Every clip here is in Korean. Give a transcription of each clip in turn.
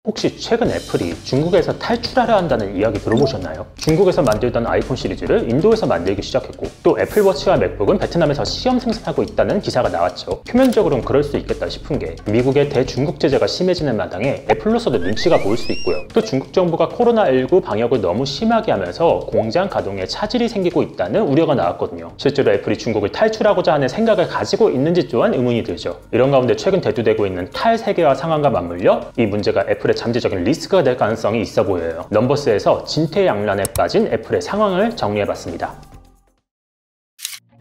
혹시 최근 애플이 중국에서 탈출하려 한다는 이야기 들어보셨나요? 중국에서 만들던 아이폰 시리즈를 인도에서 만들기 시작했고, 또 애플워치와 맥북은 베트남에서 시험 생산하고 있다는 기사가 나왔죠. 표면적으로는 그럴 수 있겠다 싶은 게 미국의 대중국 제재가 심해지는 마당에 애플로서도 눈치가 보일 수 있고요. 또 중국 정부가 코로나19 방역을 너무 심하게 하면서 공장 가동에 차질이 생기고 있다는 우려가 나왔거든요. 실제로 애플이 중국을 탈출하고자 하는 생각을 가지고 있는지 또한 의문이 들죠. 이런 가운데 최근 대두되고 있는 탈세계화 상황과 맞물려 이 문제가 애플의 잠재적인 리스크가 될 가능성이 있어 보여요. 넘버스에서 진퇴양난에 빠진 애플의 상황을 정리해봤습니다.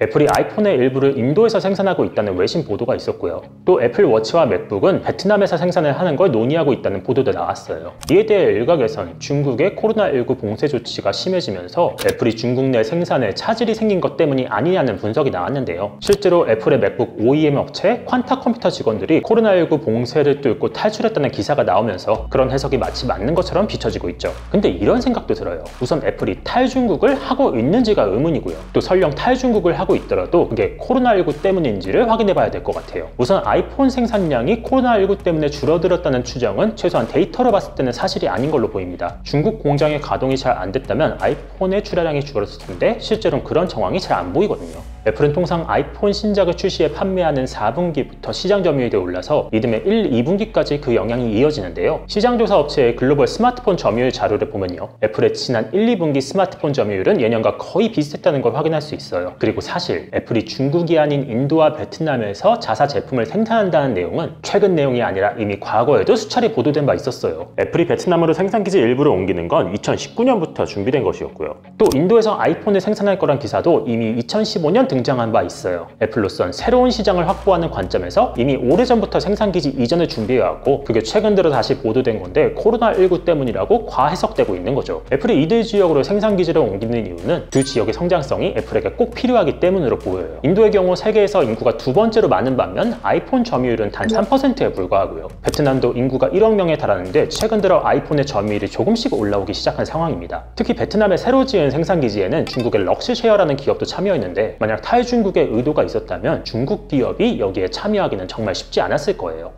애플이 아이폰의 일부를 인도에서 생산하고 있다는 외신 보도가 있었고요. 또 애플워치와 맥북은 베트남에서 생산을 하는 걸 논의하고 있다는 보도도 나왔어요. 이에 대해 일각에선 중국의 코로나19 봉쇄 조치가 심해지면서 애플이 중국 내 생산에 차질이 생긴 것 때문이 아니냐는 분석이 나왔는데요. 실제로 애플의 맥북 OEM 업체 퀀타 컴퓨터 직원들이 코로나19 봉쇄를 뚫고 탈출했다는 기사가 나오면서 그런 해석이 마치 맞는 것처럼 비춰지고 있죠. 근데 이런 생각도 들어요. 우선 애플이 탈중국을 하고 있는지가 의문이고요. 또 설령 탈중국을 하고 있더라도 그게 코로나19 때문인지를 확인해 봐야 될 것 같아요. 우선 아이폰 생산량이 코로나19 때문에 줄어들었다는 추정은 최소한 데이터로 봤을 때는 사실이 아닌 걸로 보입니다. 중국 공장의 가동이 잘 안 됐다면 아이폰의 출하량이 줄었을 텐데 실제로는 그런 정황이 잘 안 보이거든요. 애플은 통상 아이폰 신작을 출시해 판매하는 4분기부터 시장 점유율이 올라서 이듬해 1, 2분기까지 그 영향이 이어지는데요. 시장조사 업체의 글로벌 스마트폰 점유율 자료를 보면요. 애플의 지난 1, 2분기 스마트폰 점유율은 예년과 거의 비슷했다는 걸 확인할 수 있어요. 그리고 사실 애플이 중국이 아닌 인도와 베트남에서 자사 제품을 생산한다는 내용은 최근 내용이 아니라 이미 과거에도 수차례 보도된 바 있었어요. 애플이 베트남으로 생산기지 일부를 옮기는 건 2019년부터 준비된 것이었고요. 또 인도에서 아이폰을 생산할 거란 기사도 이미 2015년 등장한 바 있어요. 애플로선 새로운 시장을 확보하는 관점에서 이미 오래전부터 생산기지 이전을 준비해왔고 그게 최근 들어 다시 보도된 건데 코로나19 때문이라고 과해석되고 있는 거죠. 애플이 이들 지역으로 생산기지를 옮기는 이유는 두 지역의 성장성이 애플에게 꼭 필요하기 때문으로 보여요. 인도의 경우 세계에서 인구가 두 번째로 많은 반면 아이폰 점유율은 단 3%에 불과하고요. 베트남도 인구가 1억 명에 달하는데 최근 들어 아이폰의 점유율이 조금씩 올라오기 시작한 상황입니다. 특히 베트남의 새로 지은 생산기지에는 중국의 럭스쉐어라는 기업도 참여했는데 만약 탈중국의 의도가 있었다면 중국 기업이 여기에 참여하기는 정말 쉽지 않았을 거예요.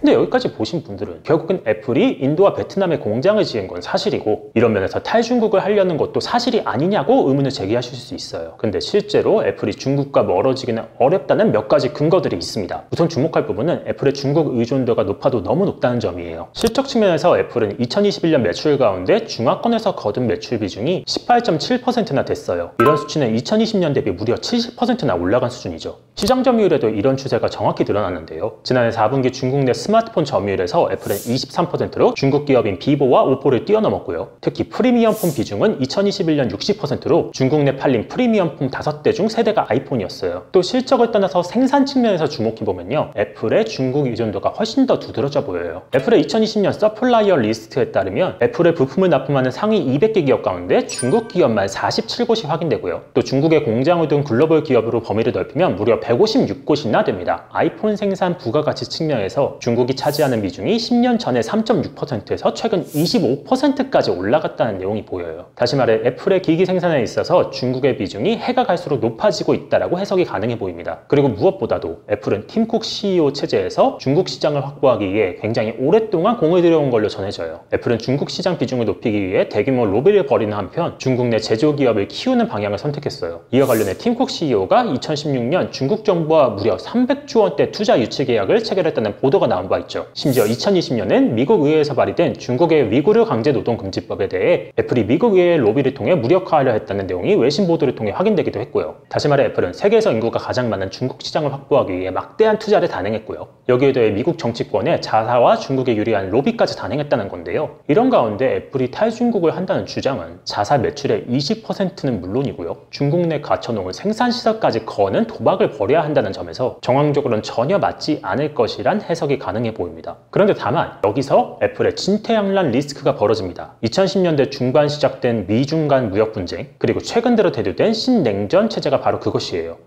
근데 여기까지 보신 분들은 결국은 애플이 인도와 베트남에 공장을 지은 건 사실이고 이런 면에서 탈중국을 하려는 것도 사실이 아니냐고 의문을 제기하실 수 있어요. 근데 실제로 애플이 중국과 멀어지기는 어렵다는 몇 가지 근거들이 있습니다. 우선 주목할 부분은 애플의 중국 의존도가 높아도 너무 높다는 점이에요. 실적 측면에서 애플은 2021년 매출 가운데 중화권에서 거둔 매출 비중이 18.7%나 됐어요. 이런 수치는 2020년 대비 무려 70%나 올라간 수준이죠. 시장 점유율에도 이런 추세가 정확히 드러났는데요. 지난해 4분기 중국 내 스마트폰 점유율에서 애플은 23%로 중국 기업인 비보와 오포를 뛰어넘었고요. 특히 프리미엄폰 비중은 2021년 60%로 중국 내 팔린 프리미엄폰 5대 중 3대가 아이폰이었어요. 또 실적을 떠나서 생산 측면에서 주목해보면요. 애플의 중국 의존도가 훨씬 더 두드러져 보여요. 애플의 2020년 서플라이어 리스트에 따르면 애플의 부품을 납품하는 상위 200개 기업 가운데 중국 기업만 47곳이 확인되고요. 또 중국의 공장을 둔 글로벌 기업으로 범위를 넓히면 무려 156곳이나 됩니다. 아이폰 생산 부가가치 측면에서 중국이 차지하는 비중이 10년 전에 3.6%에서 최근 25%까지 올라갔다는 내용이 보여요. 다시 말해 애플의 기기 생산에 있어서 중국의 비중이 해가 갈수록 높아지고 있다고 해석이 가능해 보입니다. 그리고 무엇보다도 애플은 팀쿡 CEO 체제에서 중국 시장을 확보하기 위해 굉장히 오랫동안 공을 들여온 걸로 전해져요. 애플은 중국 시장 비중을 높이기 위해 대규모 로비를 벌이는 한편 중국 내 제조기업을 키우는 방향을 선택했어요. 이와 관련해 팀쿡 CEO가 2016년 중국 정부와 무려 300조 원대 투자 유치 계약을 체결했다는 보도가 나온 바 있죠. 심지어 2020년엔 미국 의회에서 발의된 중국의 위구르 강제노동금지법에 대해 애플이 미국 의회의 로비를 통해 무력화하려 했다는 내용이 외신 보도를 통해 확인되기도 했고요. 다시 말해 애플은 세계에서 인구가 가장 많은 중국 시장을 확보하기 위해 막대한 투자를 단행했고요. 여기에 더해 미국 정치권의 자사와 중국에 유리한 로비까지 단행했다는 건데요. 이런 가운데 애플이 탈중국을 한다는 주장은 자사 매출의 20%는 물론이고요. 중국 내 가처농을 생산시설까지 거는 도박을 벌여야 한다는 점에서 정황적으로는 전혀 맞지 않을 것이란 해석이 가능해 보입니다. 그런데 다만 여기서 애플의 진퇴양난 리스크가 벌어집니다. 2010년대 중반 시작된 미중 간 무역 분쟁 그리고 최근 들어 대두된 신냉전 체제가 바로 그것이에요.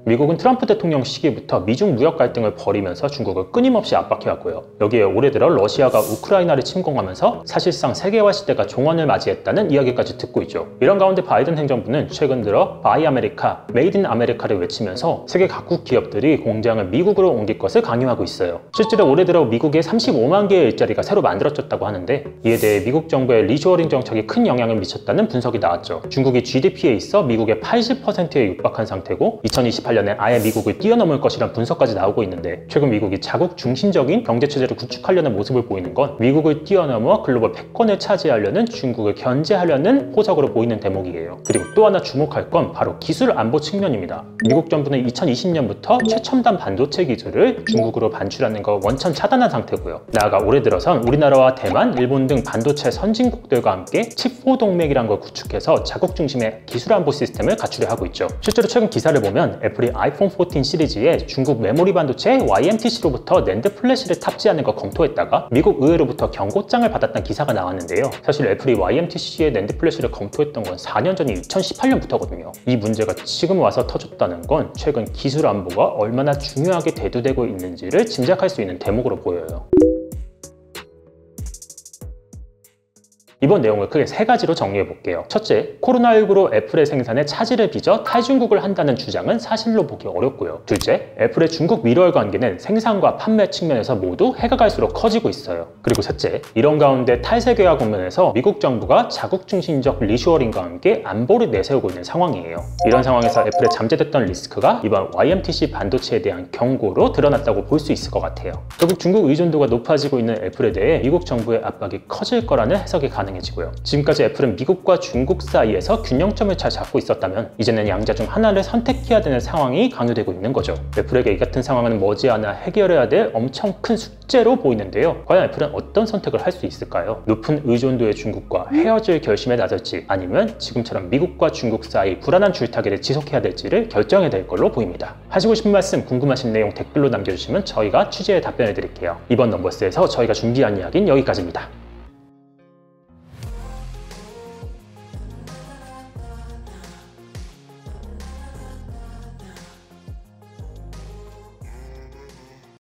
미국은 트럼프 대통령 시기부터 미중 무역 갈등을 벌이면서 중국을 끊임없이 압박해왔고요. 여기에 올해 들어 러시아가 우크라이나를 침공하면서 사실상 세계화 시대가 종언을 맞이했다는 이야기까지 듣고 있죠. 이런 가운데 바이든 행정부는 최근 들어 바이 아메리카, 메이드 인 아메리카를 외치면서 세계 각국 기업들이 공장을 미국으로 옮길 것을 강요하고 있어요. 실제로 올해 들어 미국에 35만 개의 일자리가 새로 만들어졌다고 하는데, 이에 대해 미국 정부의 리쇼어링 정책이 큰 영향을 미쳤다는 분석이 나왔죠. 중국이 GDP에 있어 미국의 80%에 육박한 상태고 2028년에 아예 미국을 뛰어넘을 것이란 분석까지 나오고 있는데, 최근 미국이 자국 중심적인 경제체제를 구축하려는 모습을 보이는 건 미국을 뛰어넘어 글로벌 패권을 차지하려는 중국을 견제하려는 포석으로 보이는 대목이에요. 그리고 또 하나 주목할 건 바로 기술 안보 측면입니다. 미국 정부는 2020년부터 최첨단 반도체 기술을 중국으로 반출하는 거 원천 차단한 상태고요. 나아가 올해 들어선 우리나라와 대만, 일본 등 반도체 선진국들과 함께 칩4 동맹이란 걸 구축해서 자국 중심의 기술 안보 시스템을 갖추려 하고 있죠. 실제로 최근 기사를 보면 애플이 아이폰 14 시리즈에 중국 메모리 반도체 YMTC로부터 낸드 플래시를 탑재하는 걸 검토했다가 미국 의회로부터 경고장을 받았다는 기사가 나왔는데요. 사실 애플이 YMTC에 낸드 플래시를 검토했던 건 4년 전인 2018년부터거든요. 이 문제가 지금 와서 터졌다는 건 최근 기술 안보가 얼마나 중요하게 대두되고 있는지를 짐작할 수 있는 대목으로 보여요. 이번 내용을 크게 세 가지로 정리해 볼게요. 첫째, 코로나19로 애플의 생산에 차질을 빚어 탈중국을 한다는 주장은 사실로 보기 어렵고요. 둘째, 애플의 중국 미러의 관계는 생산과 판매 측면에서 모두 해가 갈수록 커지고 있어요. 그리고 셋째, 이런 가운데 탈세계화 국면에서 미국 정부가 자국 중심적 리쇼어링과 함께 안보를 내세우고 있는 상황이에요. 이런 상황에서 애플의 잠재됐던 리스크가 이번 YMTC 반도체에 대한 경고로 드러났다고 볼 수 있을 것 같아요. 결국 중국 의존도가 높아지고 있는 애플에 대해 미국 정부의 압박이 커질 거라는 해석이 가능해지고요. 지금까지 애플은 미국과 중국 사이에서 균형점을 잘 잡고 있었다면 이제는 양자 중 하나를 선택해야 되는 상황이 강요되고 있는 거죠. 애플에게 이 같은 상황은 머지않아 해결해야 될 엄청 큰 숙제로 보이는데요. 과연 애플은 어떤 선택을 할 수 있을까요? 높은 의존도의 중국과 헤어질 결심에 나설지, 아니면 지금처럼 미국과 중국 사이 불안한 줄타기를 지속해야 될지를 결정해야 될 걸로 보입니다. 하시고 싶은 말씀, 궁금하신 내용 댓글로 남겨주시면 저희가 취재해 답변해 드릴게요. 이번 넘버스에서 저희가 준비한 이야기는 여기까지입니다.